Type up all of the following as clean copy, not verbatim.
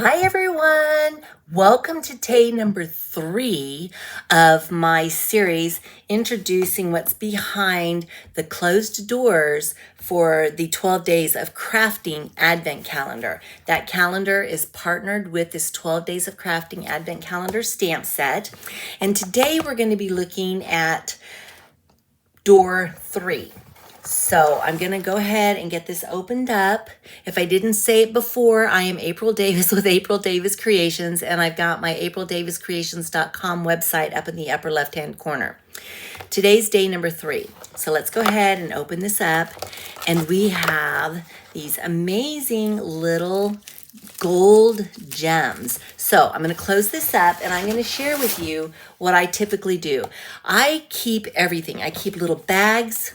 Hi everyone! Welcome to day number 3 of my series introducing what's behind the closed doors for the 12 Days of Crafting Advent Calendar. That calendar is partnered with this 12 Days of Crafting Advent Calendar stamp set. And today we're going to be looking at door 3. So I'm going to go ahead and get this opened up. If I didn't say it before, I am April Davis with April Davis Creations, and I've got my aprildaviscreations.com website up in the upper left-hand corner. Today's day number 3. So let's go ahead and open this up, and we have these amazing little gold gems. So I'm going to close this up and I'm going to share with you what I typically do. I keep everything. I keep little bags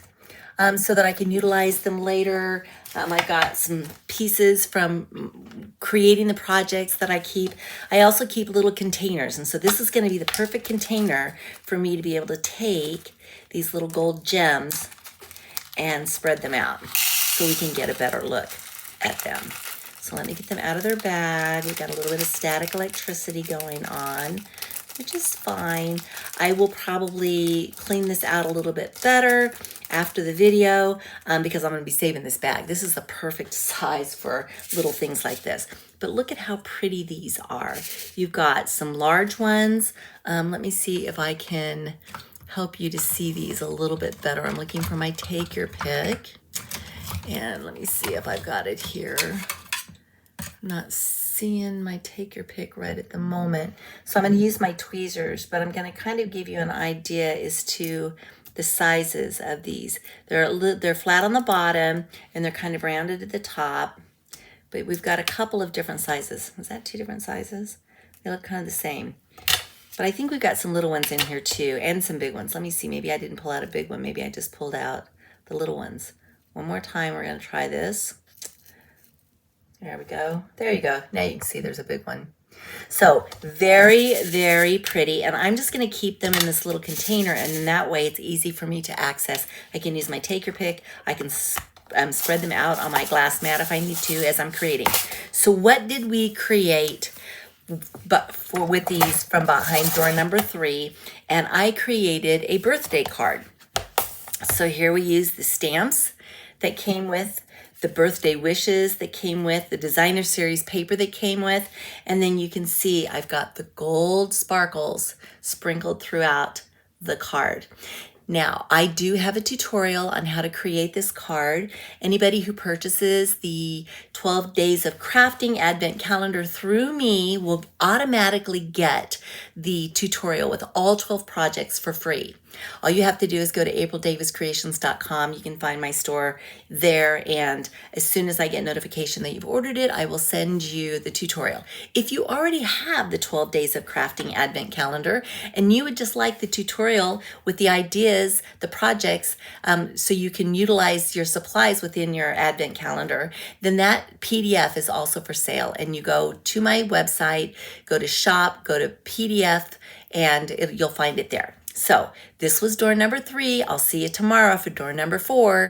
so that I can utilize them later. I've got some pieces from creating the projects that I keep. I also keep little containers. And so this is going to be the perfect container for me to be able to take these little gold gems and spread them out so we can get a better look at them. So let me get them out of their bag. We've got a little bit of static electricity going on, which is fine. I will probably clean this out a little bit better after the video because I'm going to be saving this bag. This is the perfect size for little things like this. But look at how pretty these are. You've got some large ones. Let me see if I can help you to see these a little bit better. I'm looking for my Take Your Pick. And let me see if I've got it here. I'm not seeing my Take Your Pick right at the moment. So I'm going to use my tweezers, but I'm going to kind of give you an idea as to the sizes of these. They're flat on the bottom and they're kind of rounded at the top, but we've got a couple of different sizes. Is that 2 different sizes? They look kind of the same. But I think we've got some little ones in here too, and some big ones. Let me see, maybe I didn't pull out a big one. Maybe I just pulled out the little ones. One more time, we're going to try this. There we go. There you go. Now you can see there's a big one. So very, very pretty. And I'm just going to keep them in this little container. And in that way, it's easy for me to access. I can use my Take Your Pick. I can spread them out on my glass mat if I need to as I'm creating. So what did we create with these from behind door number 3? And I created a birthday card. So here we use the stamps that came with, the birthday wishes that came with, the designer series paper that came with, and then you can see I've got the gold sparkles sprinkled throughout the card. Now, I do have a tutorial on how to create this card. Anybody who purchases the 12 Days of Crafting Advent Calendar through me will automatically get the tutorial with all 12 projects for free. All you have to do is go to aprildaviscreations.com. You can find my store there, and as soon as I get notification that you've ordered it, I will send you the tutorial. If you already have the 12 Days of Crafting Advent Calendar and you would just like the tutorial with the ideas, the projects, so you can utilize your supplies within your Advent calendar, then that PDF is also for sale. And you go to my website, go to shop, go to PDF, and you'll find it there. So this was door number 3. I'll see you tomorrow for door number 4.